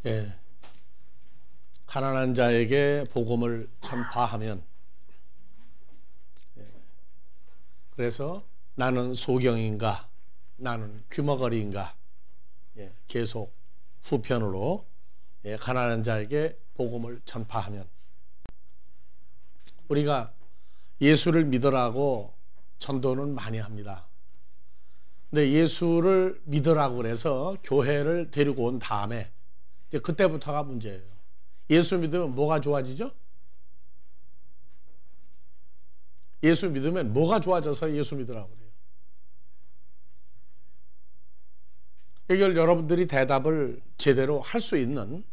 예, 가난한 자에게 복음을 전파하면, 그래서 나는 소경인가, 나는 귀머거리인가, 계속 후편으로 가난한 자에게 복음을 전파하면, 우리가 예수를 믿으라고 전도는 많이 합니다. 근데 예수를 믿으라고 그래서 교회를 데리고 온 다음에 이제 그때부터가 문제예요. 예수 믿으면 뭐가 좋아지죠? 예수 믿으면 뭐가 좋아져서 예수 믿으라고 그래요? 이걸 여러분들이 대답을 제대로 할 수 있는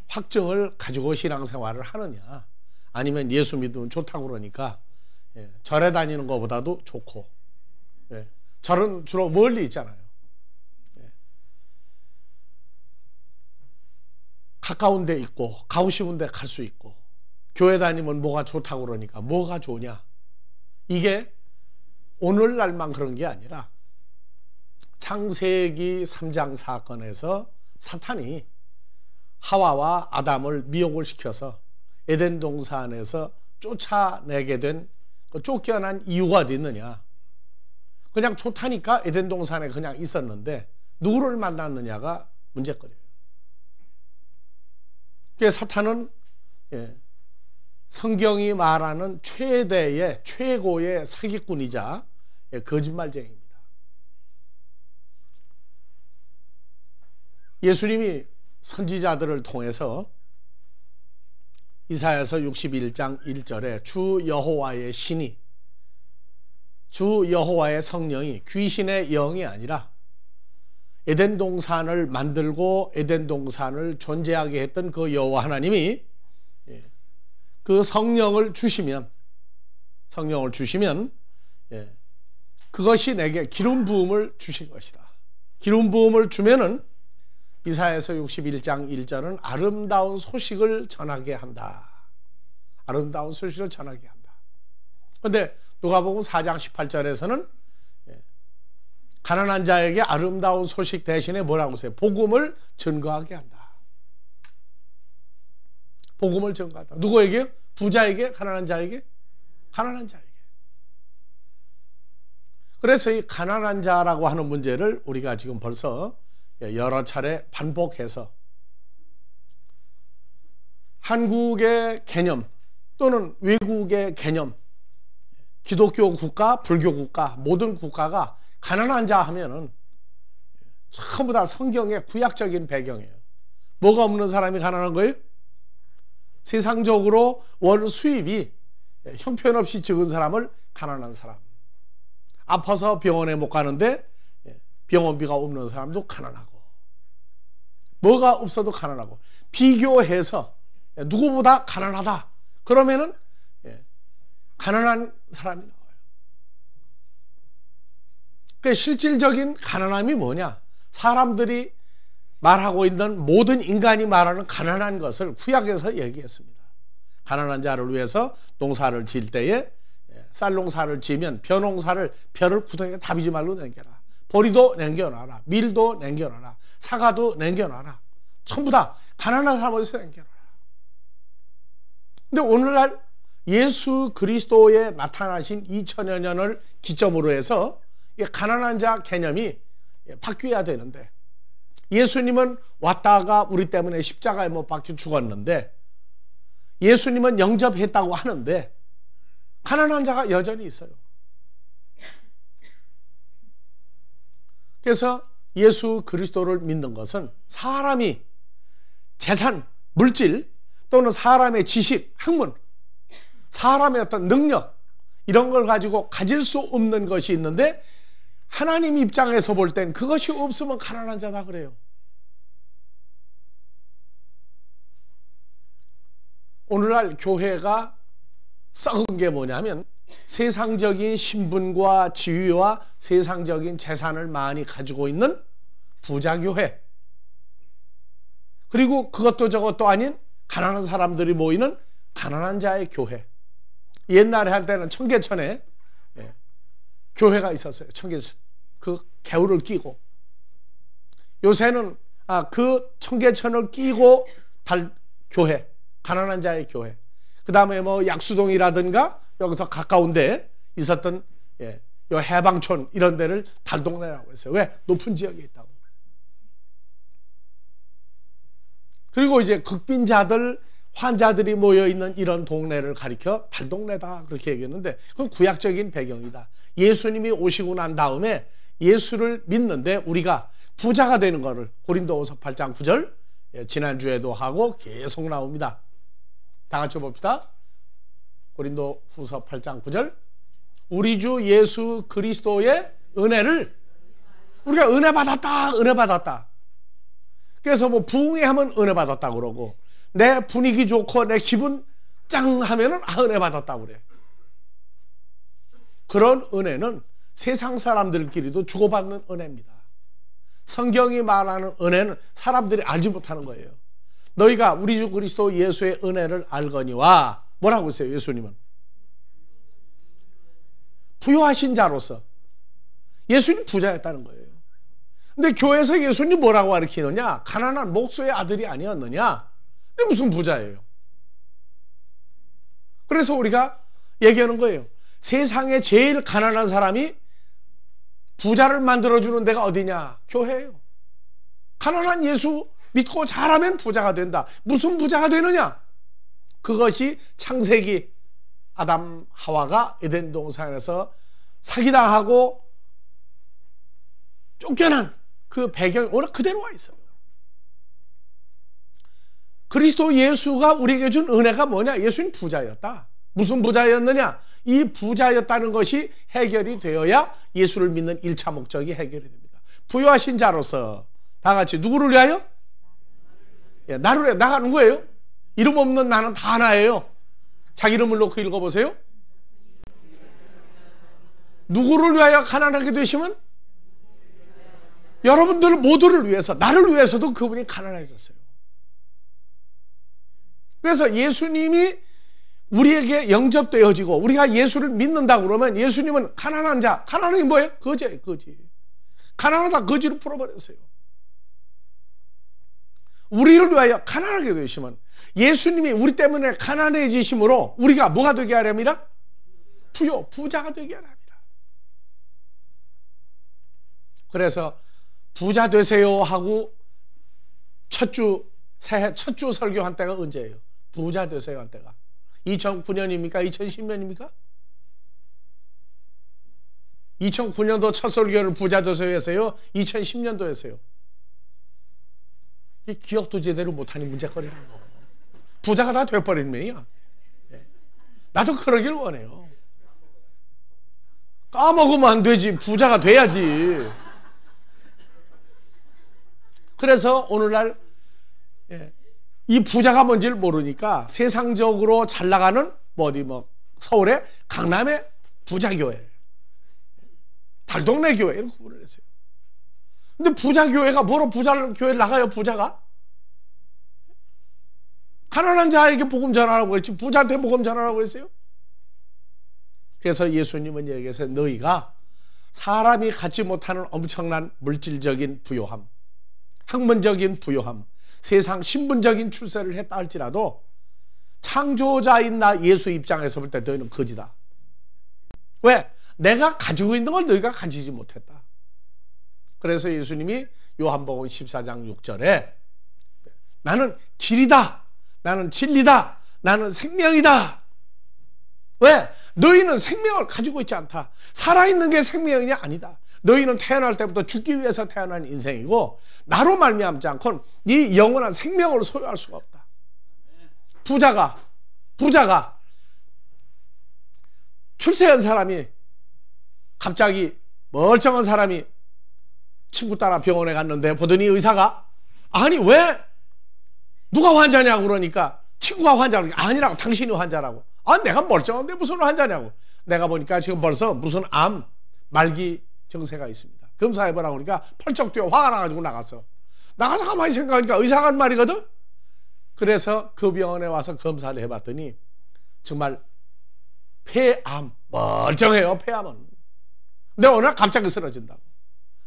확증을 가지고 신앙생활을 하느냐, 아니면 예수 믿으면 좋다고 그러니까 절에 다니는 것보다도 좋고, 절은 주로 멀리 있잖아요. 가까운 데 있고 가고 싶은 데 갈 수 있고, 교회 다니면 뭐가 좋다고 그러니까 뭐가 좋냐. 이게 오늘날만 그런 게 아니라 창세기 3장 사건에서 사탄이 하와와 아담을 미혹을 시켜서 에덴 동산에서 쫓아내게 된 쫓겨난 이유가 어디 있느냐. 그냥 좋다니까 에덴 동산에 그냥 있었는데 누구를 만났느냐가 문제거리예요. 그래서 사탄은 성경이 말하는 최고의 사기꾼이자 거짓말쟁이입니다. 예수님이 선지자들을 통해서 이사야서 61장 1절에 주 여호와의 신이, 주 여호와의 성령이 귀신의 영이 아니라 에덴 동산을 만들고 에덴 동산을 존재하게 했던 그 여호와 하나님이 그 성령을 주시면 그것이 내게 기름 부음을 주신 것이다. 기름 부음을 주면은 이사야서 61장 1절은 아름다운 소식을 전하게 한다. 아름다운 소식을 전하게 한다. 그런데 누가복음 4장 18절에서는 가난한 자에게 아름다운 소식 대신에 뭐라고 하세요? 복음을 증거하게 한다. 복음을 증거한다. 누구에게? 부자에게? 가난한 자에게? 가난한 자에게. 그래서 이 가난한 자라고 하는 문제를 우리가 지금 벌써 여러 차례 반복해서 한국의 개념 또는 외국의 개념, 기독교 국가, 불교 국가, 모든 국가가 가난한 자 하면은 전부 다 성경의 구약적인 배경이에요. 뭐가 없는 사람이 가난한 거예요? 세상적으로 월 수입이 형편없이 적은 사람을 가난한 사람. 아파서 병원에 못 가는데 병원비가 없는 사람도 가난하고, 뭐가 없어도 가난하고, 비교해서 누구보다 가난하다 그러면은 가난한 사람이 나와요. 그 실질적인 가난함이 뭐냐? 사람들이 말하고 있는 모든 인간이 말하는 가난한 것을 구약에서 얘기했습니다. 가난한 자를 위해서 농사를 지을 때에 쌀농사를 지으면 벼를 구덩이에 다비지 말로 남겨라. 보리도 남겨놔라. 밀도 남겨놔라. 사과도 남겨놔라. 전부 다 가난한 사람에서 남겨놔라. 근데 오늘날 예수 그리스도에 나타나신 2000여 년을 기점으로 해서 가난한 자 개념이 바뀌어야 되는데, 예수님은 왔다가 우리 때문에 십자가에 못 박혀 죽었는데, 예수님은 영접했다고 하는데 가난한 자가 여전히 있어요. 그래서 예수 그리스도를 믿는 것은 사람이 재산, 물질 또는 사람의 지식, 학문, 사람의 어떤 능력 이런 걸 가지고 가질 수 없는 것이 있는데, 하나님 입장에서 볼 땐 그것이 없으면 가난한 자다 그래요. 오늘날 교회가 썩은 게 뭐냐면 세상적인 신분과 지위와 세상적인 재산을 많이 가지고 있는 부자교회, 그리고 그것도 저것도 아닌 가난한 사람들이 모이는 가난한 자의 교회. 옛날에 할 때는 청계천에 교회가 있었어요. 청계천. 그 개울을 끼고. 요새는 그 청계천을 끼고 교회, 가난한 자의 교회. 그 다음에 뭐 약수동이라든가 여기서 가까운데 있었던 요 해방촌 이런 데를 달동네라고 했어요. 왜? 높은 지역에 있다고. 그리고 이제 극빈자들, 환자들이 모여있는 이런 동네를 가리켜 달동네다 그렇게 얘기했는데 그건 구약적인 배경이다. 예수님이 오시고 난 다음에 예수를 믿는데 우리가 부자가 되는 거를 고린도후서 8장 9절 지난주에도 하고 계속 나옵니다. 다 같이 봅시다. 고린도후서 8장 9절 우리 주 예수 그리스도의 은혜를 우리가 은혜 받았다 은혜 받았다. 그래서 뭐 부흥회 하면 은혜 받았다 그러고 내 분위기 좋고 내 기분 짱 하면은 은혜 받았다 그래. 그런 은혜는 세상 사람들끼리도 주고받는 은혜입니다. 성경이 말하는 은혜는 사람들이 알지 못하는 거예요. 너희가 우리 주 그리스도 예수의 은혜를 알거니와 뭐라고 했어요? 예수님은 부유하신 자로서 예수님 부자였다는 거예요. 근데 교회에서 예수님 뭐라고 가르치느냐? 가난한 목수의 아들이 아니었느냐? 근데 무슨 부자예요? 그래서 우리가 얘기하는 거예요. 세상에 제일 가난한 사람이 부자를 만들어주는 데가 어디냐? 교회예요. 가난한 예수 믿고 잘하면 부자가 된다. 무슨 부자가 되느냐? 그것이 창세기 아담 하와가 에덴 동산에서 사기당하고 쫓겨난 그 배경이 오늘 그대로 와 있어요. 그리스도 예수가 우리에게 준 은혜가 뭐냐? 예수님 부자였다. 무슨 부자였느냐? 이 부자였다는 것이 해결이 되어야 예수를 믿는 1차 목적이 해결이 됩니다. 부유하신 자로서 다 같이 누구를 위하여? 나를 위하여. 나가 누구예요? 이름 없는 나는 다 하나예요. 자기 이름을 놓고 읽어보세요. 누구를 위하여 가난하게 되시면? 여러분들 모두를 위해서, 나를 위해서도 그분이 가난해졌어요. 그래서 예수님이 우리에게 영접되어지고 우리가 예수를 믿는다 그러면 예수님은 가난한 자, 가난한 게 뭐예요? 거지예요, 거지. 가난하다 거지로 풀어버렸어요. 우리를 위하여 가난하게 되시면 예수님이 우리 때문에 가난해지심으로 우리가 뭐가 되게 하렵니다? 부자가 되게 하랍니다. 그래서 부자 되세요 하고 새해 첫 주 설교한 때가 언제예요? 부자 되세요 한 때가 2009년입니까? 2010년입니까? 2009년도 첫 설교를 부자 되세요 했어요? 2010년도 했어요? 기억도 제대로 못하니 문제거리라는 거. 부자가 다 돼버린 면이야. 나도 그러길 원해요. 까먹으면 안 되지. 부자가 돼야지. 그래서 오늘날 이 부자가 뭔지를 모르니까 세상적으로 잘 나가는 서울의 강남의 부자교회, 달동네 교회 이런 구분을 했어요. 근데 부자교회가 뭐로 부자교회 나가요? 부자가? 가난한 자에게 복음 전하라고 했지 부자한테 복음 전하라고 했어요? 그래서 예수님은 얘기해서 너희가 사람이 갖지 못하는 엄청난 물질적인 부요함, 학문적인 부요함, 세상 신분적인 출세를 했다 할지라도 창조자인 나 예수 입장에서 볼 때 너희는 거지다. 왜? 내가 가지고 있는 걸 너희가 가지지 못했다. 그래서 예수님이 요한복음 14장 6절에 나는 길이다, 나는 진리다, 나는 생명이다. 왜? 너희는 생명을 가지고 있지 않다. 살아있는 게 생명이냐? 아니다. 너희는 태어날 때부터 죽기 위해서 태어난 인생이고 나로 말미암지 않고는 이 영원한 생명을 소유할 수가 없다. 부자가 출세한 사람이 갑자기 멀쩡한 사람이 친구 따라 병원에 갔는데 보더니 의사가 아니 왜 누가 환자냐고 그러니까 친구가 환자라고 아니라고 당신이 환자라고. 아 내가 멀쩡한데 무슨 환자냐고. 내가 보니까 지금 벌써 무슨 암 말기 증세가 있습니다. 검사해보라고 그러니까 펄쩍 뛰어 화가 나가지고 나가서 가만히 생각하니까 의사가 한 말이거든. 그래서 그 병원에 와서 검사를 해봤더니 정말 폐암 멀쩡해요. 폐암은. 근데 어느 날 갑자기 쓰러진다고.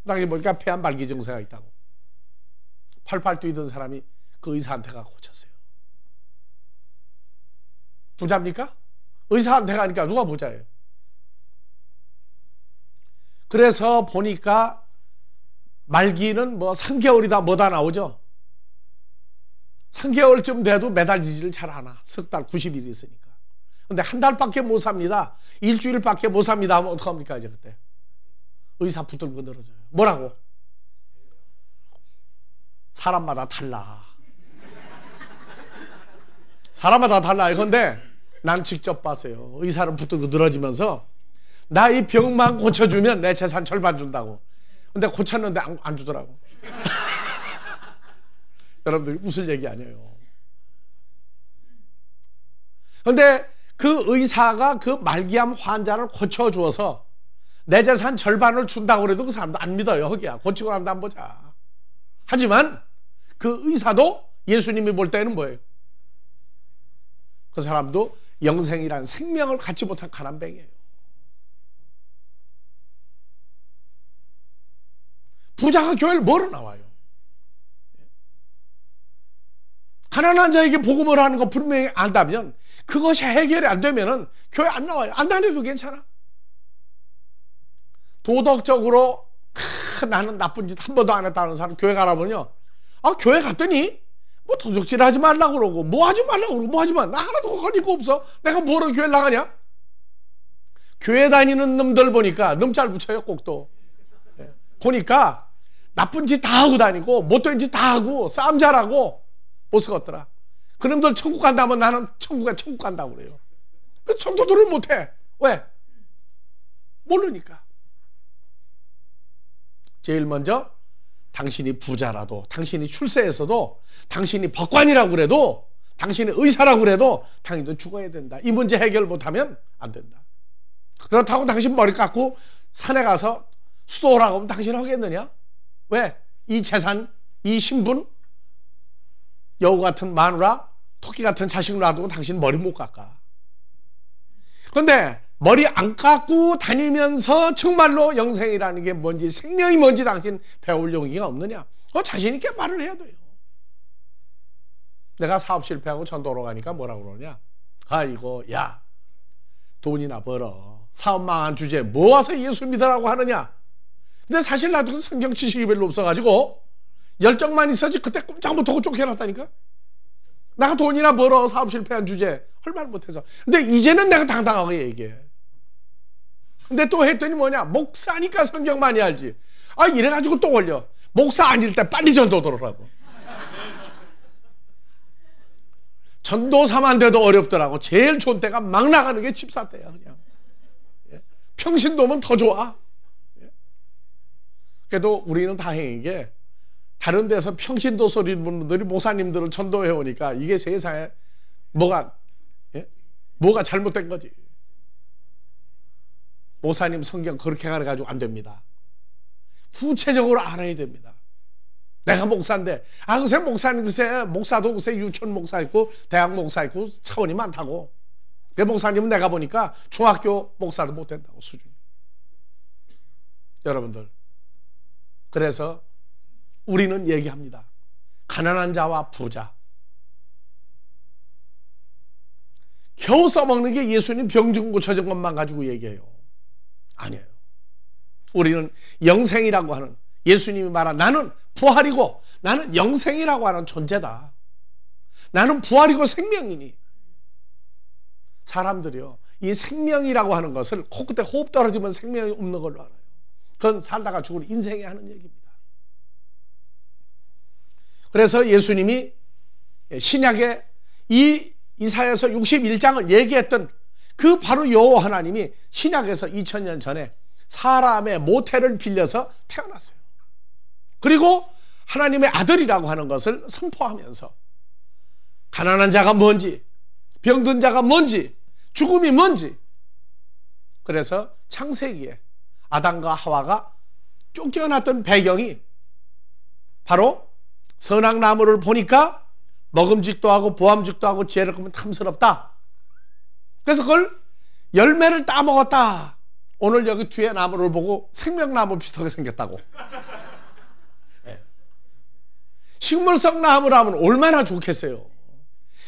나중에 보니까 폐암 말기 증세가 있다고. 팔팔 뛰던 사람이 그 의사한테 가 고쳤어요. 부자입니까? 의사한테 가니까 누가 부자예요? 그래서 보니까 말기는 뭐 3개월이다 뭐다 나오죠. 3개월쯤 돼도 매달리지를 잘 않아. 석 달 90일이 있으니까. 근데 한 달밖에 못 삽니다. 일주일밖에 못 삽니다 하면 어떡합니까 이제 그때? 의사 붙들고 늘어져요. 뭐라고? 사람마다 달라. 사람마다 달라요. 근데 난 직접 봤어요. 의사를 붙들고 늘어지면서 나 이 병만 고쳐주면 내 재산 절반 준다고. 근데 고쳤는데 안 주더라고. 여러분들 웃을 얘기 아니에요. 근데 그 의사가 그 말기암 환자를 고쳐주어서 내 재산 절반을 준다고 그래도 그 사람도 안 믿어요. 허기야. 고치고 난다 안 보자. 하지만 그 의사도 예수님이 볼 때는 뭐예요? 그 사람도 영생이라는 생명을 갖지 못한 가난뱅이에요. 부자가 교회를 뭐로 나와요? 가난한 자에게 복음을 하는 거 분명히 안다면 그것이 해결이 안 되면은 교회 안 나와요. 안 다녀도 괜찮아. 도덕적으로 나는 나쁜 짓 한 번도 안 했다는 사람 교회 가라면요. 교회 갔더니 뭐 도둑질 하지 말라고 그러고 뭐 하지 말라고 그러고 뭐 하지 마. 나 하나도 거릴 거 없어. 내가 뭐로 교회 나가냐? 교회 다니는 놈들 보니까 놈 잘 붙여요 꼭도. 보니까 나쁜 짓 다 하고 다니고 못된 짓 다 하고 싸움 잘하고 보스 같더라. 그놈들 천국 간다면 나는 천국 간다고 그래요. 그 청도들을 못해. 왜? 모르니까. 제일 먼저 당신이 부자라도, 당신이 출세해서도, 당신이 법관이라고 그래도, 당신이 의사라고 그래도 당신도 죽어야 된다. 이 문제 해결 못하면 안 된다. 그렇다고 당신 머리 깎고 산에 가서 수도라고 하면 당신 하겠느냐? 왜? 이 재산, 이 신분, 여우 같은 마누라, 토끼 같은 자식 놔두고 당신 머리 못 깎아. 그런데 머리 안 깎고 다니면서 정말로 영생이라는 게 뭔지, 생명이 뭔지 당신 배울 용기가 없느냐? 자신 있게 말을 해야 돼요. 내가 사업 실패하고 전도로 가니까 뭐라고 그러냐? 아이고, 야, 돈이나 벌어. 사업 망한 주제에 뭐 와서 예수 믿으라고 하느냐? 근데 사실 나도 성경 지식이 별로 없어가지고 열정만 있었지 그때 꼼짝 못하고 쫓겨났다니까. 내가 돈이나 벌어 사업 실패한 주제 할 말 못해서. 근데 이제는 내가 당당하게 얘기해. 근데 또 했더니 뭐냐? 목사니까 성경 많이 알지. 이래가지고 또 걸려. 목사 아닐 때 빨리 전도 들어라고. 전도사만 돼도 어렵더라고. 제일 좋은 때가 막 나가는 게 집사 때야 그냥. 평신도면 더 좋아. 그래도 우리는 다행인 게 다른 데서 평신도 소리 분들이 목사님들을 전도해 오니까 이게 세상에 뭐가 잘못된 거지. 목사님 성경 그렇게 가르쳐가지고 안 됩니다. 구체적으로 알아야 됩니다. 내가 목사인데 글쎄 목사님 목사도 유치원 목사 있고 대학 목사 있고 차원이 많다고. 그 목사님은 내가 보니까 중학교 목사도 못 된다고 수준이. 여러분들, 그래서 우리는 얘기합니다. 가난한 자와 부자. 겨우 써먹는 게 예수님 병증 고쳐진 것만 가지고 얘기해요. 아니에요. 우리는 영생이라고 하는, 예수님이 말한 나는 부활이고 나는 영생이라고 하는 존재다. 나는 부활이고 생명이니. 사람들이요, 이 생명이라고 하는 것을 코끝에 호흡 떨어지면 생명이 없는 걸로 알아요. 그건 살다가 죽은 인생에 하는 얘기입니다. 그래서 예수님이 신약에 이 이사야서 61장을 얘기했던 그 바로 여호와 하나님이 신약에서 2000년 전에 사람의 모태를 빌려서 태어났어요. 그리고 하나님의 아들이라고 하는 것을 선포하면서 가난한 자가 뭔지, 병든 자가 뭔지, 죽음이 뭔지. 그래서 창세기에 아담과 하와가 쫓겨났던 배경이 바로 선악나무를 보니까 먹음직도 하고 보암직도 하고 지혜를 보면 탐스럽다. 그래서 그걸 열매를 따먹었다. 오늘 여기 뒤에 나무를 보고 생명나무 비슷하게 생겼다고. 식물성 나무라면 얼마나 좋겠어요.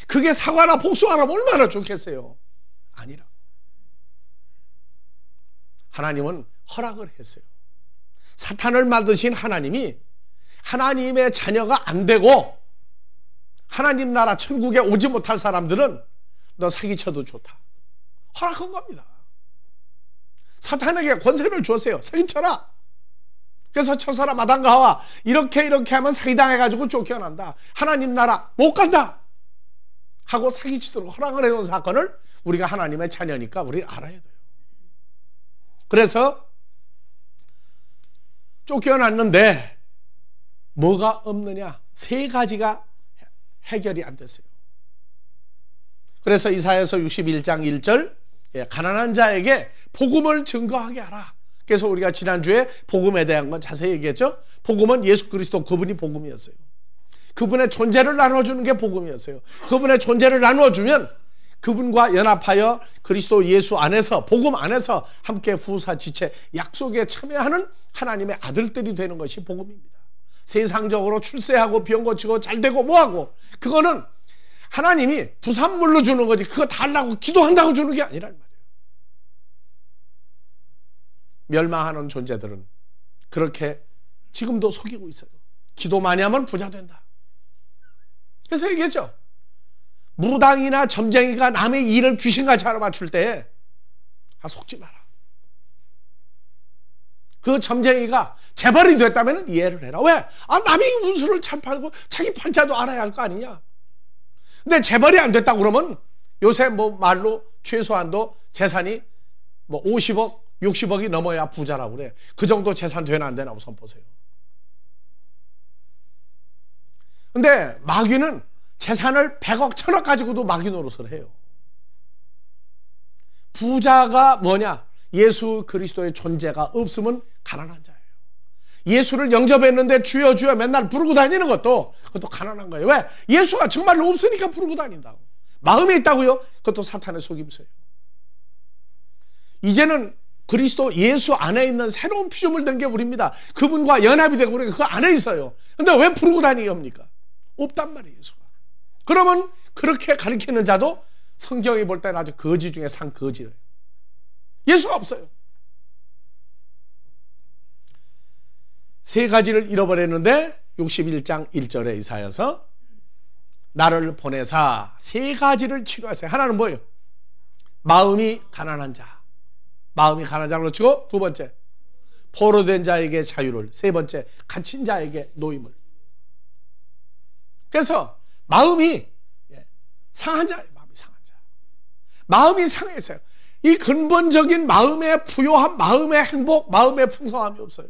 그게 사과나 복숭아라면 얼마나 좋겠어요. 아니라 하나님은 허락을 했어요. 사탄을 만드신 하나님이 하나님의 자녀가 안 되고 하나님 나라 천국에 오지 못할 사람들은 너 사기쳐도 좋다, 허락한 겁니다. 사탄에게 권세를 주었어요. 사기쳐라. 그래서 첫사람 아담과 하와 이렇게 하면 사기당해가지고 쫓겨난다, 하나님 나라 못 간다 하고 사기치도록 허락을 해놓은 사건을 우리가 하나님의 자녀니까 우리 알아야 돼요. 그래서 쫓겨났는데 뭐가 없느냐? 세 가지가 해결이 안 됐어요. 그래서 이사야서 61장 1절 가난한 자에게 복음을 증거하게 하라. 그래서 우리가 지난주에 복음에 대한 건 자세히 얘기했죠. 복음은 예수 그리스도 그분이 복음이었어요. 그분의 존재를 나눠주는 게 복음이었어요. 그분의 존재를 나눠주면 그분과 연합하여 그리스도 예수 안에서, 복음 안에서 함께 후사지체 약속에 참여하는 하나님의 아들들이 되는 것이 복음입니다. 세상적으로 출세하고 병 고치고 잘되고 뭐하고 그거는 하나님이 부산물로 주는 거지, 그거 달라고 기도한다고 주는 게 아니란 말이에요. 멸망하는 존재들은 그렇게 지금도 속이고 있어요. 기도 많이 하면 부자 된다. 그래서 얘기했죠. 무당이나 점쟁이가 남의 일을 귀신같이 알아맞출 때 속지 마라. 그 점쟁이가 재벌이 됐다면 이해를 해라. 왜? 남의 운수를 잘 팔고 자기 팔자도 알아야 할 거 아니냐. 근데 재벌이 안 됐다고 그러면 요새 뭐 말로 최소한도 재산이 뭐 50억, 60억이 넘어야 부자라고 그래. 그 정도 재산 되나 안 되나 우선 보세요. 근데 마귀는 재산을 100억, 1000억 가지고도 마귀 노릇을 해요. 부자가 뭐냐? 예수 그리스도의 존재가 없으면 가난한 자예요. 예수를 영접했는데 주여 주여 맨날 부르고 다니는 그것도 가난한 거예요. 왜? 예수가 정말로 없으니까 부르고 다닌다고. 마음에 있다고요? 그것도 사탄의 속임수예요. 이제는 그리스도 예수 안에 있는 새로운 피조물 된 게 우리입니다. 그분과 연합이 되고 우리가 그 안에 있어요. 근데 왜 부르고 다니게 합니까? 없단 말이에요, 예수가. 그러면 그렇게 가르치는 자도 성경이 볼 때는 아주 거지 중에 상거지예요. 예수가 없어요. 세 가지를 잃어버렸는데 61장 1절에 이사야서 나를 보내사 세 가지를 치료하세요. 하나는 뭐예요? 마음이 가난한 자. 마음이 가난한 자를 치고, 두 번째 포로된 자에게 자유를, 세 번째 갇힌 자에게 노임을. 그래서 마음이 상한 자예요. 마음이 상한 자. 마음이 상해서요. 이 근본적인 마음의 부요함, 마음의 행복, 마음의 풍성함이 없어요.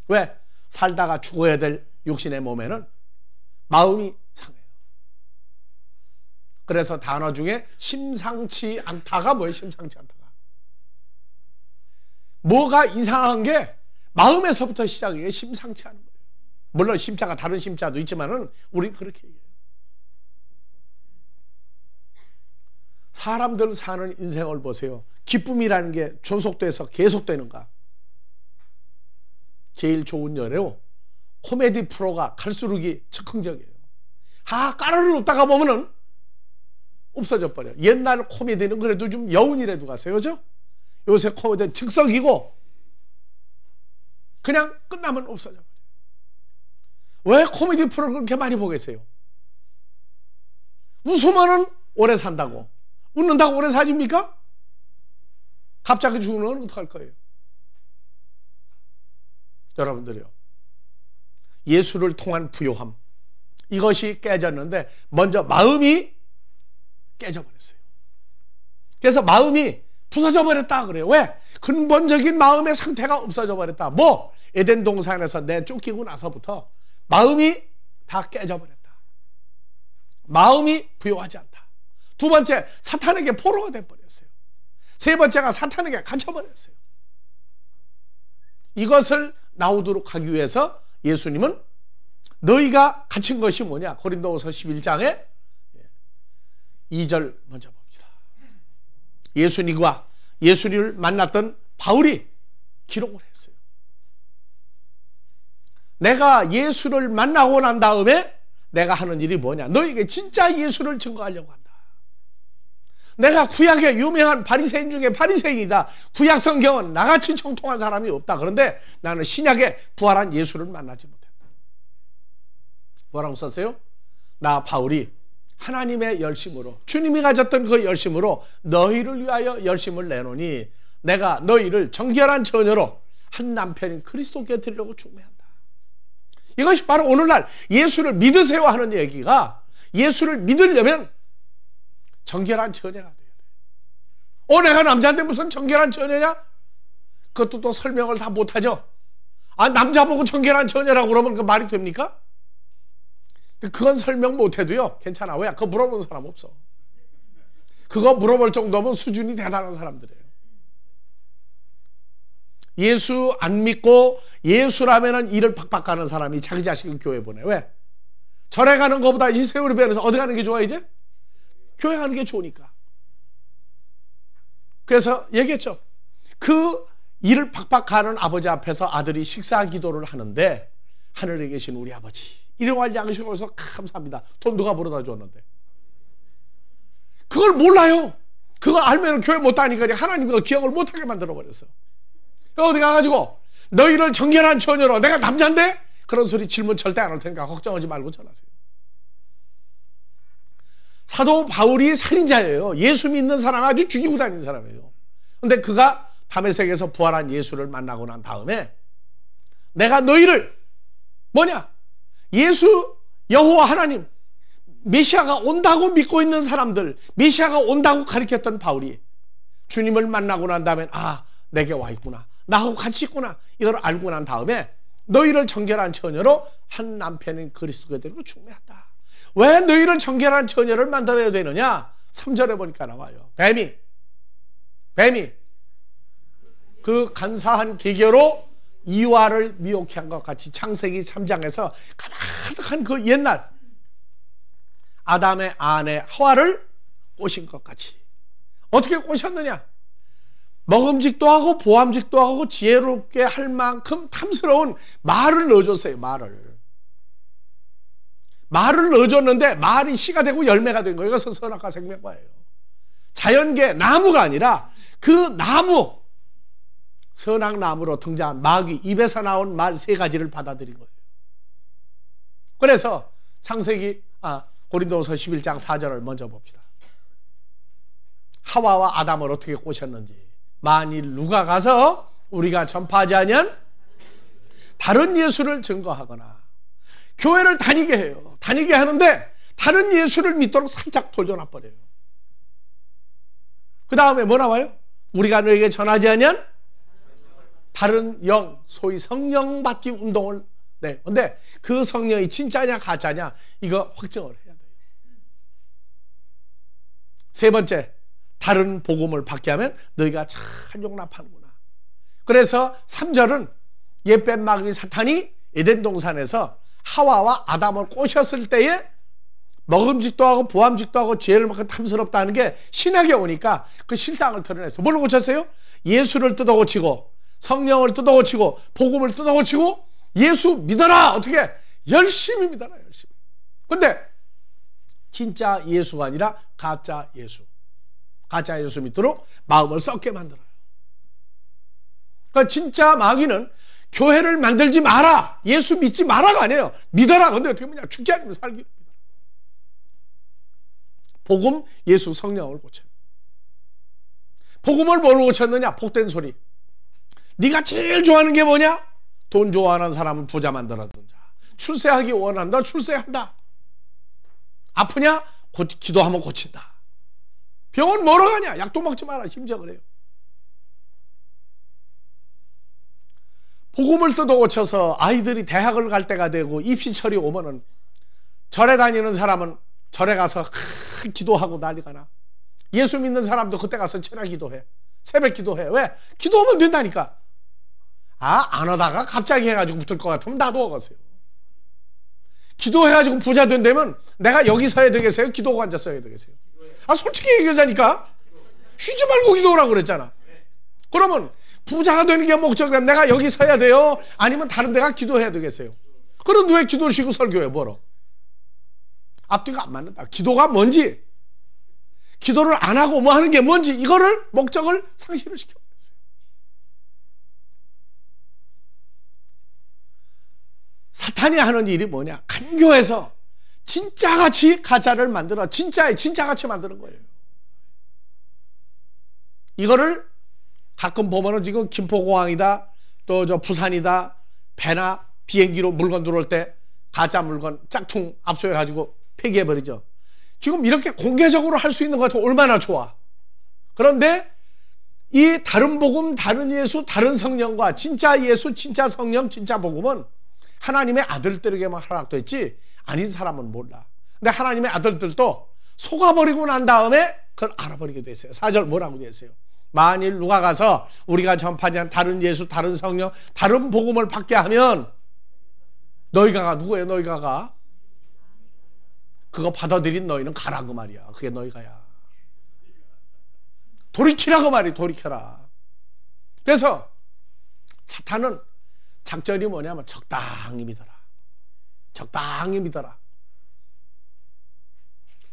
왜? 살다가 죽어야 될 육신의 몸에는 마음이 상해요. 그래서 단어 중에 심상치 않다가 뭐예요? 심상치 않다가. 뭐가 이상한 게 마음에서부터 시작이에요. 심상치 않은 거예요. 물론 심자가 다른 심자도 있지만은 우린 그렇게 얘기해요. 사람들 사는 인생을 보세요. 기쁨이라는 게 존속돼서 계속되는가? 제일 좋은 예로 코미디 프로가 갈수록이 즉흥적이에요. 까르르 웃다가 보면은 없어져 버려요. 옛날 코미디는 그래도 좀 여운이라도 갔어요. 그죠? 요새 코미디는 즉석이고 그냥 끝나면 없어져 버려요. 왜 코미디 프로를 그렇게 많이 보겠어요? 웃으면은 오래 산다고. 웃는다고 오래 사줍니까? 갑자기 죽는 건 어떡할 거예요? 여러분들이요, 예수를 통한 부요함, 이것이 깨졌는데 먼저 마음이 깨져버렸어요. 그래서 마음이 부서져 버렸다 그래요. 왜? 근본적인 마음의 상태가 없어져 버렸다. 뭐? 에덴 동산에서 내쫓기고 나서부터 마음이 다 깨져버렸다. 마음이 부요하지 않다. 두 번째, 사탄에게 포로가 돼버렸어요. 세 번째가 사탄에게 갇혀버렸어요. 이것을 나오도록 하기 위해서 예수님은 너희가 갇힌 것이 뭐냐? 고린도후서 11장에 2절 먼저 봅시다. 예수님과 예수님을 만났던 바울이 기록을 했어요. 내가 예수를 만나고 난 다음에 내가 하는 일이 뭐냐? 너에게 진짜 예수를 증거하려고 한다. 내가 구약의 유명한 바리새인 중에 바리새인이다. 구약 성경은 나같이 정통한 사람이 없다. 그런데 나는 신약에 부활한 예수를 만나지 못했다. 뭐라고 썼어요? 나 바울이 하나님의 열심으로, 주님이 가졌던 그 열심으로 너희를 위하여 열심을 내노니 내가 너희를 정결한 처녀로 한 남편인 그리스도께 드리려고 중매한다. 이것이 바로 오늘날 예수를 믿으세요 하는 얘기가, 예수를 믿으려면 정결한 처녀가 돼야 돼. 내가 남자인데 무슨 정결한 처녀냐? 그것도 또 설명을 다 못하죠. 남자 보고 정결한 처녀라고 그러면 그 말이 됩니까? 그건 설명 못해도요 괜찮아. 왜? 그거 물어보는 사람 없어. 그거 물어볼 정도면 수준이 대단한 사람들이에요. 예수 안 믿고 예수라면은 일을 박박 가는 사람이 자기 자식을 교회 보내. 왜? 절에 가는 것보다 이 세월이 변해서 어디 가는 게 좋아 이제? 교회 가는 게 좋으니까. 그래서 얘기했죠. 그 일을 박박 가는 아버지 앞에서 아들이 식사 기도를 하는데, 하늘에 계신 우리 아버지 일용할 양식을 해서 감사합니다. 돈 누가 벌어다 줬는데. 그걸 몰라요. 그거 알면 교회 못 다니까 하나님이 기억을 못하게 만들어버렸어. 어디 가가지고 너희를 정결한 처녀로, 내가 남자인데? 그런 소리 질문 절대 안 할 테니까 걱정하지 말고 전하세요. 사도 바울이 살인자예요. 예수 믿는 사람 아주 죽이고 다니는 사람이에요. 근데 그가 다메섹에서 부활한 예수를 만나고 난 다음에 내가 너희를 뭐냐? 예수 여호와 하나님 메시아가 온다고 믿고 있는 사람들, 메시아가 온다고 가르쳤던 바울이 주님을 만나고 난 다음에 내게 와 있구나, 나하고 같이 있구나, 이걸 알고 난 다음에 너희를 정결한 처녀로 한 남편인 그리스도께 드리고 중매한다. 왜 너희를 정결한 처녀를 만들어야 되느냐? 3절에 보니까 나와요. 뱀이 그 간사한 기계로 이와를 미혹해 한 것 같이 창세기 3장에서 가득한 그 옛날 아담의 아내 하와를 꼬신 것 같이. 어떻게 꼬셨느냐? 먹음직도 하고 보암직도 하고 지혜롭게 할 만큼 탐스러운 말을 넣어줬어요. 말을 넣어줬는데 말이 씨가 되고 열매가 된 거예요. 이것은 선악과 생명과예요. 자연계 나무가 아니라 그 나무, 선악나무로 등장한 마귀 입에서 나온 말 3가지를 받아들인 거예요. 그래서 창세기 고린도후서 11장 4절을 먼저 봅시다. 하와와 아담을 어떻게 꼬셨는지. 만일 누가 가서 우리가 전파하지 아니한 다른 예수를 증거하거나, 교회를 다니게 해요. 다니게 하는데 다른 예수를 믿도록 살짝 돌려놔버려요. 그 다음에 뭐 나와요? 우리가 너에게 전하지 아니한 다른 영, 소위 성령 받기 운동을. 근데 그 성령이 진짜냐 가짜냐 이거 확정을 해야 돼요. 세 번째, 다른 복음을 받게 하면 너희가 잘 용납하는구나. 그래서 3절은 옛뱀 마귀 사탄이 에덴 동산에서 하와와 아담을 꼬셨을 때에 먹음직도 하고 보암직도 하고 죄를 만큼 탐스럽다는 게 신약에 오니까 그 실상을 드러냈어. 뭘로 고쳤어요? 예수를 뜯어고치고 성령을 뜯어고치고 복음을 뜯어고치고 예수 믿어라. 어떻게? 열심히 믿어라. 열심히. 근데 진짜 예수가 아니라 가짜 예수 믿도록 마음을 썩게 만들어요. 그러니까 진짜 마귀는 교회를 만들지 마라, 예수 믿지 마라가 아니에요. 믿어라. 근데 어떻게 보냐? 죽지 않으면 살기를 믿어라. 복음, 예수, 성령을 고쳐요. 복음을 뭘로 고쳤느냐? 복된 소리. 네가 제일 좋아하는 게 뭐냐? 돈 좋아하는 사람은 부자 만들어둔다. 출세하기 원한다. 출세한다. 아프냐? 기도하면 고친다. 병원 뭐로 가냐? 약도 먹지 마라. 심지어 그래요. 복음을 뜯어 고쳐서 아이들이 대학을 갈 때가 되고 입시철이 오면은 절에 다니는 사람은 절에 가서 기도하고 난리가 나. 예수 믿는 사람도 그때 가서 철야 기도해. 새벽 기도해. 왜? 기도하면 된다니까. 안 하다가 갑자기 해가지고 붙을 것 같으면 나도 하겠어요. 기도해가지고 부자 된다면 내가 여기 서야 되겠어요? 기도하고 앉아 서야 되겠어요? 솔직히 얘기하자니까. 쉬지 말고 기도하라고 그랬잖아. 그러면 부자가 되는 게 목적이라면 내가 여기 서야 돼요? 아니면 다른 데가 기도해야 되겠어요? 그런데 왜 기도를 쉬고 설교해 뭐로? 앞뒤가 안 맞는다. 기도가 뭔지, 기도를 안 하고 뭐 하는 게 뭔지, 이거를 목적을 상실을 시켜버렸어요. 사탄이 하는 일이 뭐냐? 간교해서 진짜같이 가짜를 만들어 진짜같이 만드는 거예요. 이거를 가끔 보면은 지금 김포공항이다, 또 저 부산이다, 배나 비행기로 물건 들어올 때 가짜 물건 짝퉁 압수해가지고 폐기해버리죠. 지금 이렇게 공개적으로 할 수 있는 것 같으면 얼마나 좋아. 그런데 이 다른 복음, 다른 예수, 다른 성령과 진짜 예수, 진짜 성령, 진짜 복음은 하나님의 아들들에게만 허락됐지 아닌 사람은 몰라. 근데 하나님의 아들들도 속아버리고 난 다음에 그걸 알아버리게 됐어요. 4절 뭐라고 됐어요? 만일 누가 가서 우리가 전파하지 않은 다른 예수, 다른 성령, 다른 복음을 받게 하면 너희가 누구예요? 너희가 그거 받아들인 너희는 가라 그 말이야. 그게 너희가야. 돌이키라 그 말이, 돌이켜라. 그래서 사탄은 작전이 뭐냐면 적당히 믿어라. 적당히 믿어라.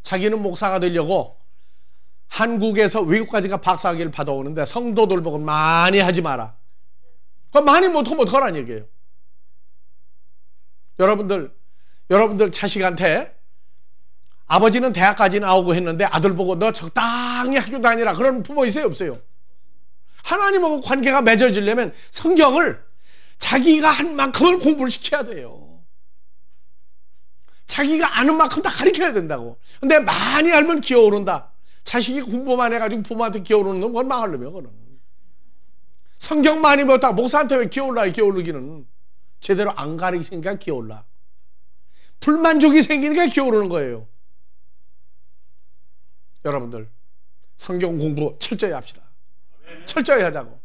자기는 목사가 되려고 한국에서 외국까지가 박사학위를 받아오는데 성도들 보고 많이 하지 마라. 그럼 많이 못하면 어떡하라는 얘기예요. 여러분들 자식한테 아버지는 대학까지 나오고 했는데 아들 보고 너 적당히 학교 다니라 그런 부모 있어요? 없어요? 하나님하고 관계가 맺어지려면 성경을 자기가 한 만큼을 공부를 시켜야 돼요. 자기가 아는 만큼 다 가르쳐야 된다고. 근데 많이 알면 기어오른다. 자식이 공부만 해가지고 부모한테 기어오르는 건 그건 망하려면 그거는. 성경 많이 배웠다가 목사한테 왜 기어올라요? 기어오르기는 제대로 안 가르치니까 기어올라. 불만족이 생기니까 기어오르는 거예요. 여러분들 성경 공부 철저히 합시다. 철저히 하자고.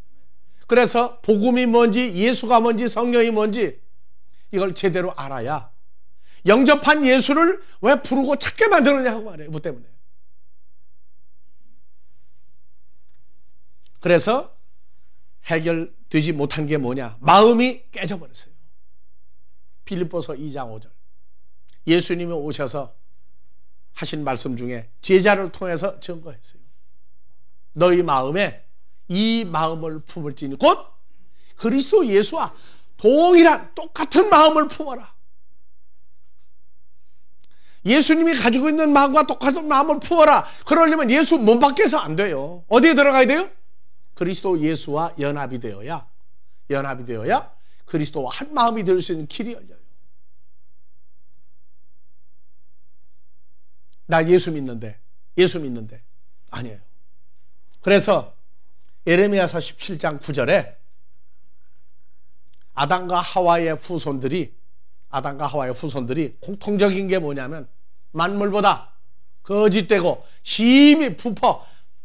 그래서 복음이 뭔지, 예수가 뭔지, 성령이 뭔지 이걸 제대로 알아야 영접한 예수를 왜 부르고 찾게 만드느냐고 말해요. 뭐 때문에. 그래서 해결되지 못한 게 뭐냐? 마음이 깨져버렸어요. 빌립보서 2장 5절. 예수님이 오셔서 하신 말씀 중에 제자를 통해서 증거했어요. 너희 마음에 이 마음을 품을지니 곧 그리스도 예수와 동일한 똑같은 마음을 품어라. 예수님이 가지고 있는 마음과 똑같은 마음을 품어라. 그러려면 예수 몸 밖에서 안 돼요. 어디에 들어가야 돼요? 그리스도 예수와 연합이 되어야 그리스도와 한 마음이 될 수 있는 길이 열려요. 나 예수 믿는데 아니에요. 그래서 예레미야서 17장 9절에 아담과 하와의 후손들이 공통적인 게 뭐냐면 만물보다 거짓되고 심히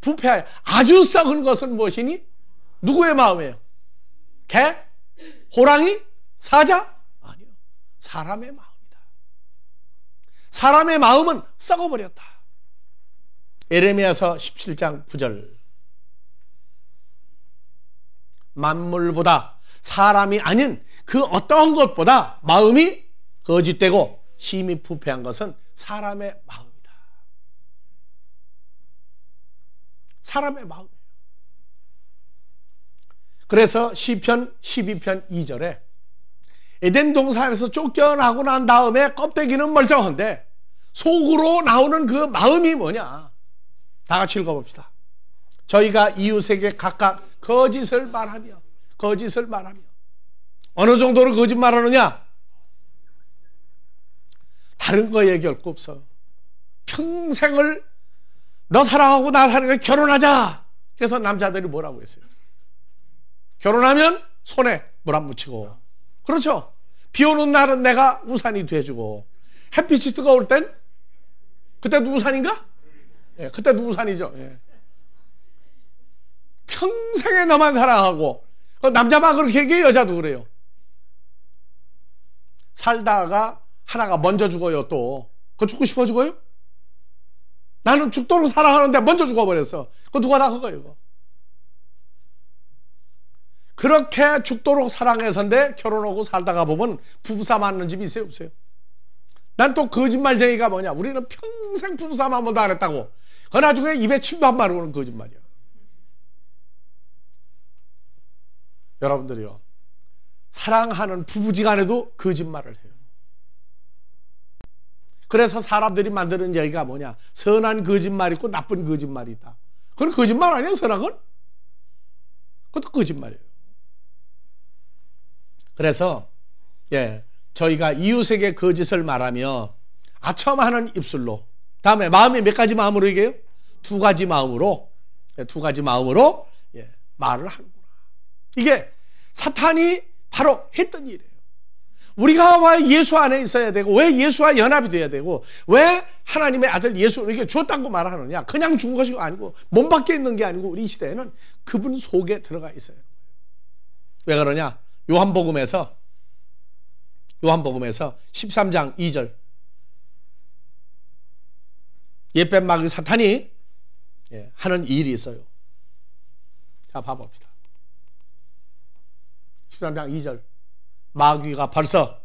부패하여 아주 썩은 것은 무엇이니? 누구의 마음이에요? 개? 호랑이? 사자? 아니요. 사람의 마음이다. 사람의 마음은 썩어버렸다. 예레미야서 17장 9절. 만물보다 사람이 아닌 그 어떠한 것보다 마음이 거짓되고 심히 부패한 것은 사람의 마음이다. 사람의 마음이에요. 그래서 시편 12편 2절에 에덴 동산에서 쫓겨나고 난 다음에 껍데기는 멀쩡한데 속으로 나오는 그 마음이 뭐냐? 다 같이 읽어봅시다. 저희가 이웃에게 각각 거짓을 말하며 어느 정도로 거짓말하느냐? 다른 거 얘기할 거 없어. 평생을 너 사랑하고 나 사랑하고 결혼하자. 그래서 남자들이 뭐라고 했어요? 결혼하면 손에 물 안 묻히고, 그렇죠? 비 오는 날은 내가 우산이 돼주고, 햇빛이 뜨거울 땐 그때도 우산인가? 예, 그때도 우산이죠. 예. 평생에 너만 사랑하고, 남자만 그렇게 얘기해, 여자도 그래요. 살다가 하나가 먼저 죽어요. 또 그거 죽고 싶어 죽어요? 나는 죽도록 사랑하는데 먼저 죽어버렸어. 그거 누가 다 그거예요. 그렇게 죽도록 사랑해서인데 결혼하고 살다가 보면 부부싸움 하는 집이 있어요, 없어요? 난 또 거짓말쟁이가 뭐냐, 우리는 평생 부부싸움 한 번도 안 했다고. 그 나중에 입에 침도 안 마르고는 거짓말이야. 여러분들이요, 사랑하는 부부지간에도 거짓말을 해요. 그래서 사람들이 만드는 얘기가 뭐냐, 선한 거짓말이 있고 나쁜 거짓말이 있다. 그건 거짓말 아니에요, 선한 건? 그것도 거짓말이에요. 그래서 저희가 이웃에게 거짓을 말하며 아첨하는 입술로, 다음에 마음이 몇 가지 마음으로 얘기해요? 두 가지 마음으로 말을 하는구나. 이게 사탄이 바로 했던 일이에요. 우리가 왜 예수 안에 있어야 되고, 왜 예수와 연합이 돼야 되고, 왜 하나님의 아들 예수에게 줬다고 말하느냐, 그냥 준 것이 아니고 몸 밖에 있는 게 아니고 우리 시대에는 그분 속에 들어가 있어요. 왜 그러냐, 요한복음에서 13장 2절, 옛뱀 마귀 사탄이 하는 일이 있어요. 자, 봐봅시다. 13장 2절, 마귀가 벌써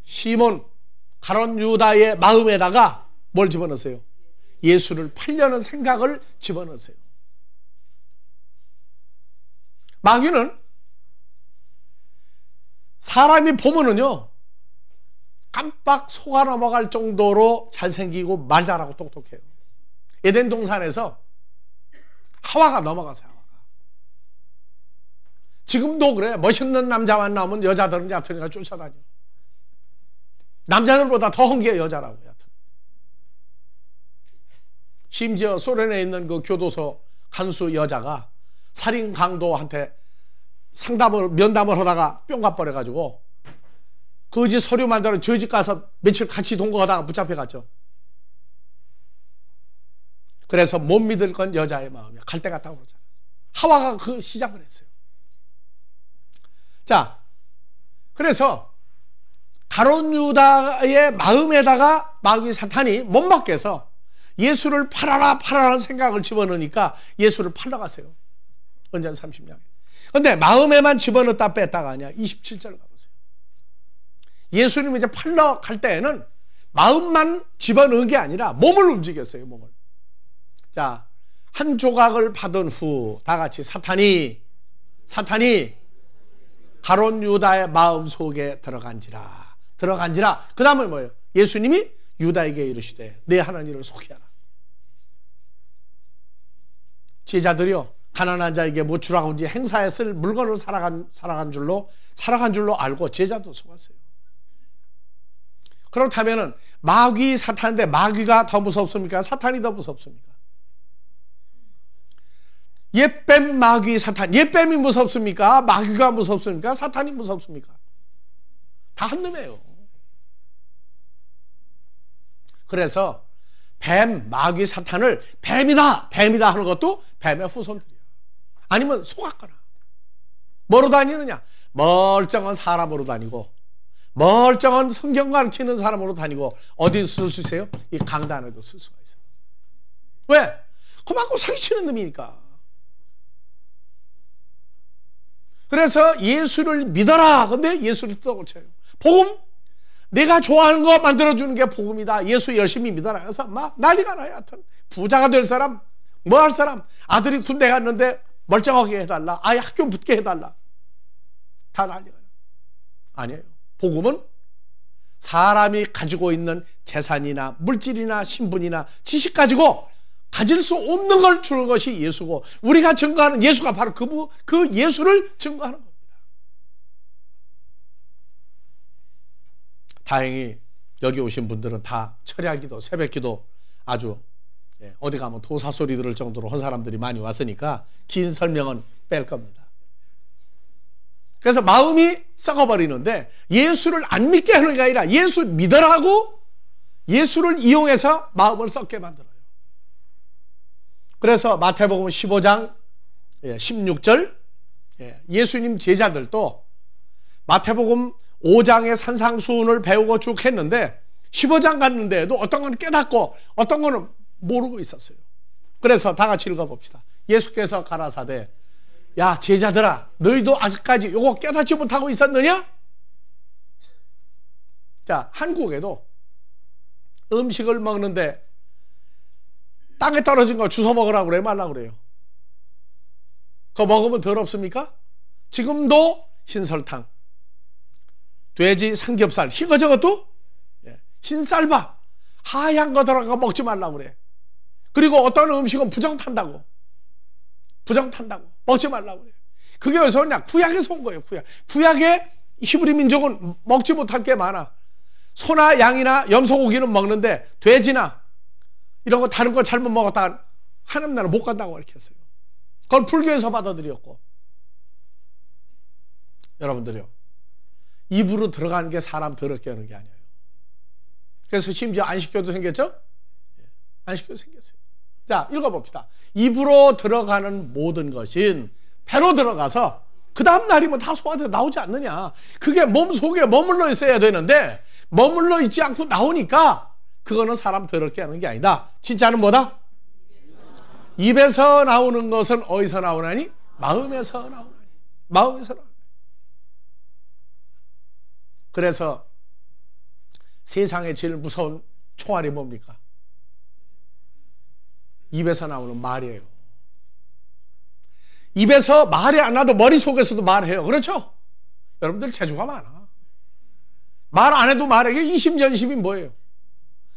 시몬 가룟 유다의 마음에다가 뭘 집어넣으세요? 예수를 팔려는 생각을 집어넣으세요. 마귀는 사람이 보면은요, 깜빡 속아 넘어갈 정도로 잘생기고 말 잘하고 똑똑해요. 에덴 동산에서 하와가 넘어가세요. 하와가. 지금도 그래. 멋있는 남자만 나오면 여자들은 얕으니까 쫓아다녀. 남자들보다 더 헌 게 여자라고. 얕은. 심지어 소련에 있는 그 교도소 간수 여자가 살인 강도한테 면담을 하다가 뿅 가버려가지고 거짓 서류 만들어 저 집 가서 며칠 같이 동거하다가 붙잡혀갔죠. 그래서 못 믿을 건 여자의 마음이야. 갈 때 같다고 그러잖아. 하와가 그 시작을 했어요. 자, 그래서 가룟 유다의 마음에다가 마귀 사탄이 못 받게서 예수를 팔아라 생각을 집어넣으니까 예수를 팔러 가세요. 언전 30냥에. 근데 마음에만 집어넣었다 뺐다가 아니야. 27절 가보세요. 예수님이 이제 팔러 갈 때에는 마음만 집어넣은 게 아니라 몸을 움직였어요. 몸을. 자, 한 조각을 받은 후 다 같이 사탄이 가룟 유다의 마음 속에 들어간지라. 그 다음은 뭐예요? 예수님이 유다에게 이르시되 내 하는 일을 속히하라. 제자들이요, 가난한 자에게 못 주라고 이제 행사에 쓸 물건을 살아간 줄로 알고 제자도 속았어요. 그렇다면은 마귀 사탄인데 마귀가 더 무섭습니까? 사탄이 더 무섭습니까? 옛뱀 마귀 사탄, 옛뱀이 무섭습니까? 마귀가 무섭습니까? 사탄이 무섭습니까? 다 한 놈이에요. 그래서 뱀, 마귀, 사탄을 뱀이다 하는 것도 뱀의 후손들이야. 아니면 속았거나. 뭐로 다니느냐? 멀쩡한 사람으로 다니고, 멀쩡한 성경 가르치는 사람으로 다니고, 어디 쓸 수 있어요? 이 강단에도 쓸 수가 있어요. 왜? 그만큼 사기치는 놈이니까. 그래서 예수를 믿어라. 근데 예수를 떡을 쳐요. 복음? 내가 좋아하는 거 만들어주는 게 복음이다. 예수 열심히 믿어라. 그래서 막 난리가 나요. 하여튼 부자가 될 사람, 뭐 할 사람, 아들이 군대 갔는데 멀쩡하게 해달라. 아예 학교 붙게 해달라. 다 난리가 나요. 아니에요. 복음은 사람이 가지고 있는 재산이나 물질이나 신분이나 지식 가지고 가질 수 없는 걸 주는 것이 예수고, 우리가 증거하는 예수가 바로 그 예수를 증거하는 겁니다. 다행히 여기 오신 분들은 다 철야기도, 새벽기도 아주 어디 가면 도사소리 들을 정도로 한 사람들이 많이 왔으니까 긴 설명은 뺄 겁니다. 그래서 마음이 썩어버리는데 예수를 안 믿게 하는 게 아니라 예수 믿으라고 예수를 이용해서 마음을 썩게 만들어요. 그래서 마태복음 15장 16절 예수님 제자들도 마태복음 5장의 산상수훈을 배우고 쭉 했는데 15장 갔는데도 어떤 건 깨닫고 어떤 거는 모르고 있었어요. 그래서 다 같이 읽어봅시다. 예수께서 가라사대 야, 제자들아, 너희도 아직까지 요거 깨닫지 못하고 있었느냐? 자, 한국에도 음식을 먹는데 땅에 떨어진 거 주워 먹으라고 그래, 말라고 그래요. 그거 먹으면 더럽습니까? 지금도 흰설탕, 돼지 삼겹살, 이거 저것도 흰쌀밥, 하얀 거 들어간 거 먹지 말라고 그래. 그리고 어떤 음식은 부정탄다고 먹지 말라고 그래. 그게 어디서 오냐? 구약에서 온 거예요. 구약의 히브리 민족은 먹지 못할 게 많아. 소나 양이나 염소고기는 먹는데 돼지나 이런 거 다른 거 잘못 먹었다가 하나님 나라 못 간다고 이렇게 했어요. 그걸 불교에서 받아들였고. 여러분들요, 입으로 들어가는 게 사람 더럽게 하는 게 아니에요. 그래서 심지어 안식교도 생겼죠? 안식교도 생겼어요. 자, 읽어봅시다. 입으로 들어가는 모든 것은 배로 들어가서 그 다음 날이면 다 소화돼서 나오지 않느냐. 그게 몸 속에 머물러 있어야 되는데 머물러 있지 않고 나오니까 그거는 사람 더럽게 하는 게 아니다. 진짜는 뭐다? 입에서 나오는 것은 어디서 나오나니? 마음에서 나오나니. 마음에서 나오나니. 그래서 세상에 제일 무서운 총알이 뭡니까? 입에서 나오는 말이에요. 입에서 말이 안 나도 머릿속에서도 말해요. 그렇죠? 여러분들 재주가 많아. 말 안 해도 말해. 이게 이심전심이 뭐예요?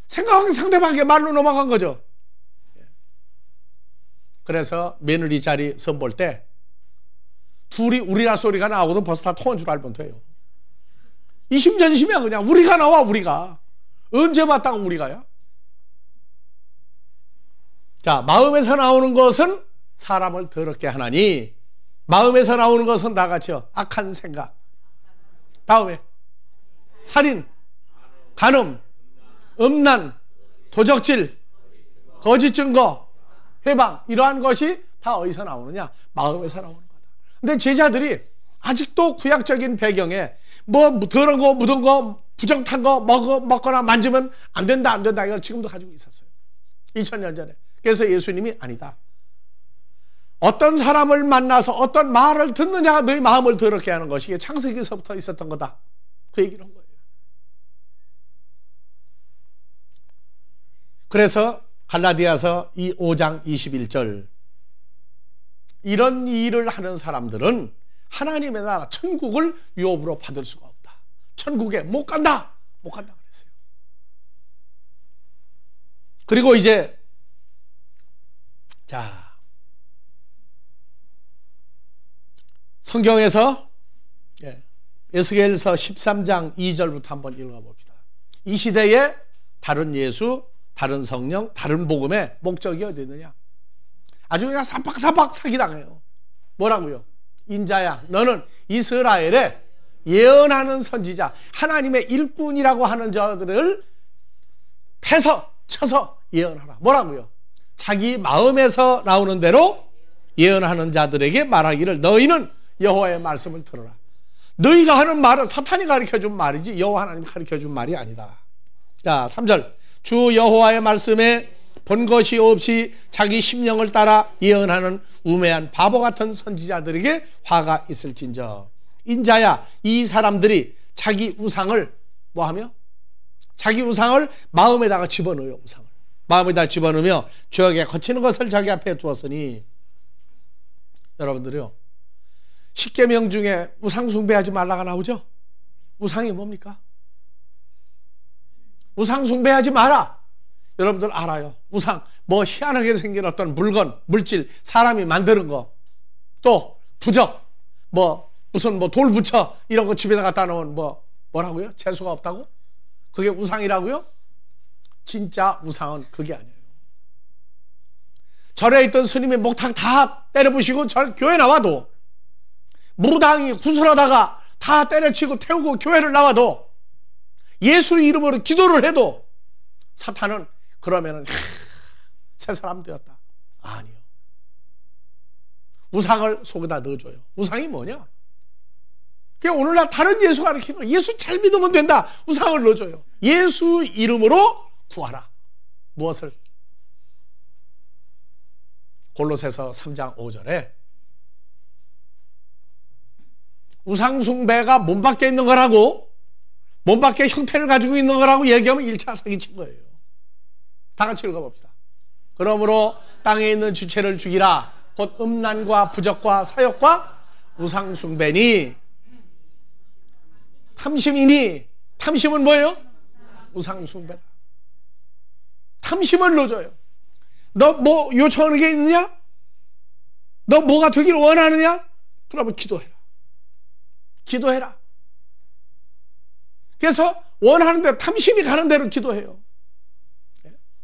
생각하기 상대방에게 말로 넘어간 거죠. 그래서 며느리 자리 선볼 때 둘이 우리라 소리가 나오거든 벌써 다 통한 줄 알면 돼요. 이심전심이야. 그냥 우리가 나와. 우리가 언제 봤다고 우리가야? 자, 마음에서 나오는 것은 사람을 더럽게 하나니, 마음에서 나오는 것은 나같이요 악한 생각, 다음에 살인, 간음, 음란, 도적질, 거짓 증거, 회방, 이러한 것이 다 어디서 나오느냐? 마음에서 나오는 거다. 근데 제자들이 아직도 구약적인 배경에 뭐 더러운 거, 묻은 거, 부정탄 거 먹거나 만지면 안 된다 이걸 지금도 가지고 있었어요. 2000년 전에. 그래서 예수님이 아니다. 어떤 사람을 만나서 어떤 말을 듣느냐가 너희 마음을 더럽게 하는 것이 이게 창세기에서부터 있었던 거다. 그 얘기를 한 거예요. 그래서 갈라디아서 5장 21절, 이런 일을 하는 사람들은 하나님의 나라 천국을 유업으로 받을 수가 없다. 천국에 못 간다 그랬어요. 그리고 이제 자, 성경에서 에스겔서 13장 2절부터 한번 읽어봅시다. 이 시대에 다른 예수, 다른 성령, 다른 복음의 목적이 어디 있느냐? 아주 그냥 사박사박 사기당해요. 뭐라고요? 인자야, 너는 이스라엘에 예언하는 선지자, 하나님의 일꾼이라고 하는 자들을 패서 쳐서 예언하라. 뭐라고요? 자기 마음에서 나오는 대로 예언하는 자들에게 말하기를 너희는 여호와의 말씀을 들어라. 너희가 하는 말은 사탄이 가르쳐준 말이지 여호와 하나님이 가르쳐준 말이 아니다. 자, 3절, 주 여호와의 말씀에 본 것이 없이 자기 심령을 따라 예언하는 우매한 바보 같은 선지자들에게 화가 있을진저. 인자야, 이 사람들이 자기 우상을 뭐하며? 자기 우상을 마음에다가 집어넣어요. 우상을 마음에다 집어넣으며 죄악에 거치는 것을 자기 앞에 두었으니. 여러분들이요, 십계명 중에 우상 숭배하지 말라가 나오죠. 우상이 뭡니까? 우상 숭배하지 마라. 여러분들 알아요. 우상, 뭐 희한하게 생긴 어떤 물건, 물질, 사람이 만드는 거, 또 부적, 뭐 무슨 뭐 돌 붙여 이런 거 집에다 갖다 놓은 뭐라고요? 재수가 없다고? 그게 우상이라고요? 진짜 우상은 그게 아니에요. 절에 있던 스님이 목탁 다 때려부시고 교회 나와도, 무당이 구슬하다가 다 때려치고 태우고 교회를 나와도, 예수 이름으로 기도를 해도 사탄은 그러면은 새 사람 되었다. 아니요. 우상을 속에다 넣어줘요. 우상이 뭐냐? 그냥 오늘날 다른 예수 가르치는 거, 예수 잘 믿으면 된다. 우상을 넣어줘요. 예수 이름으로 구하라. 무엇을? 골로새서 3장 5절에 우상숭배가 몸 밖에 있는 거라고, 몸 밖에 형태를 가지고 있는 거라고 얘기하면 1차 사기친 거예요. 다 같이 읽어봅시다. 그러므로 땅에 있는 주체를 죽이라. 곧 음란과 부적과 사욕과 우상숭배니 탐심이니. 탐심은 뭐예요? 우상숭배다. 탐심을 넣어줘요. 너 뭐 요청하는 게 있느냐? 너 뭐가 되기를 원하느냐? 그러면 기도해라. 기도해라. 그래서 원하는 대로, 탐심이 가는 대로 기도해요.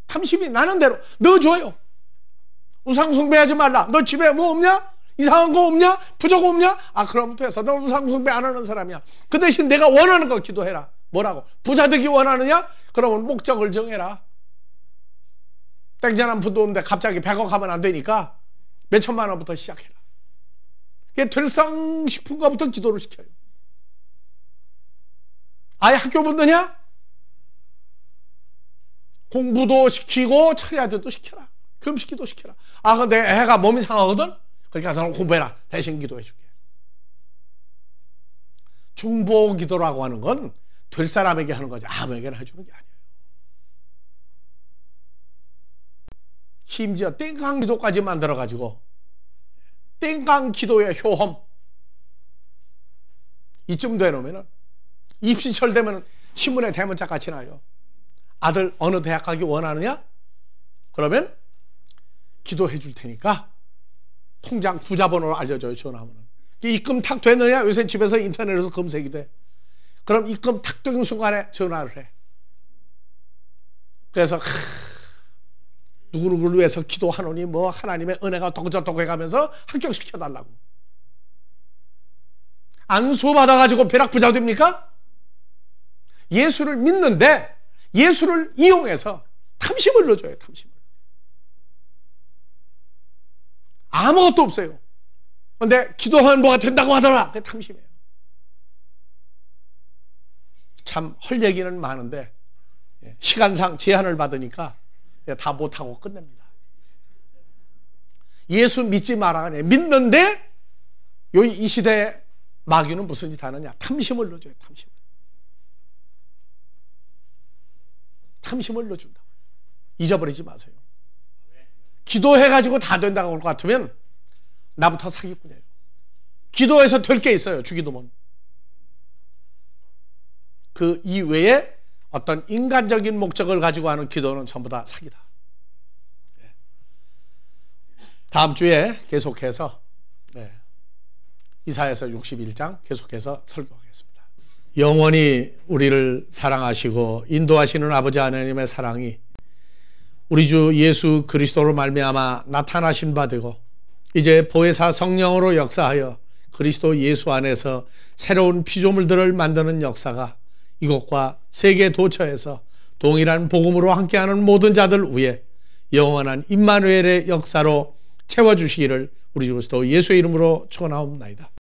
탐심이 나는 대로 넣어줘요. 우상숭배하지 말라. 너 집에 뭐 없냐? 이상한 거 없냐? 부족 없냐? 아, 그럼부터 해서 너 우상숭배 안 하는 사람이야. 그 대신 내가 원하는 거 기도해라. 뭐라고? 부자 되기 원하느냐? 그러면 목적을 정해라. 땡전한 부도 없는데 갑자기 100억 하면 안 되니까 몇 천만 원부터 시작해라. 그게 될상 싶은 것부터 기도를 시켜요. 아예 학교 붙느냐? 공부도 시키고 철야제도 시켜라. 금식기도 시켜라. 아, 근데 애가 몸이 상하거든? 그러니까 너는 공부해라. 대신 기도해 줄게. 중보 기도라고 하는 건 될 사람에게 하는 거지 아무에게나 해주는 게 아니에요. 심지어 땡깡 기도까지 만들어가지고 땡깡 기도의 효험, 이쯤 되놓으면 입시철 되면 신문에 대문짝 같이 나요. 아들 어느 대학 가기 원하느냐? 그러면 기도해 줄 테니까 통장 구자번호를 알려줘요. 전화하면. 입금 탁 됐느냐? 요새 집에서 인터넷에서 검색이 돼. 그럼 입금 탁 되는 순간에 전화를 해. 그래서 누구누구를 위해서 기도하노니 뭐 하나님의 은혜가 덕저덕 해가면서 합격시켜달라고. 안수 받아가지고 벼락부자 됩니까? 예수를 믿는데 예수를 이용해서 탐심을 넣어줘요. 탐심을. 아무것도 없어요. 근데 기도하면 뭐가 된다고 하더라. 그게 탐심이에요. 참 할 얘기는 많은데 시간상 제한을 받으니까 다 못하고 끝냅니다. 예수 믿지 마라. 믿는데 이 시대의 마귀는 무슨 짓 하느냐? 탐심을 넣어줘요. 탐심을. 탐심을 넣어준다. 잊어버리지 마세요. 기도해가지고 다 된다고 할 것 같으면 나부터 사기꾼이에요. 기도해서 될 게 있어요. 주기도문. 그 이외에 어떤 인간적인 목적을 가지고 하는 기도는 전부 다 사기다. 다음 주에 계속해서 이사야서 61장 계속해서 설교하겠습니다. 영원히 우리를 사랑하시고 인도하시는 아버지 하나님의 사랑이 우리 주 예수 그리스도로 말미암아 나타나신 바 되고 이제 보혜사 성령으로 역사하여 그리스도 예수 안에서 새로운 피조물들을 만드는 역사가 이곳과 세계 도처에서 동일한 복음으로 함께하는 모든 자들 위에 영원한 임마누엘의 역사로 채워주시기를 우리 주 그리스도 예수의 이름으로 축원하옵나이다.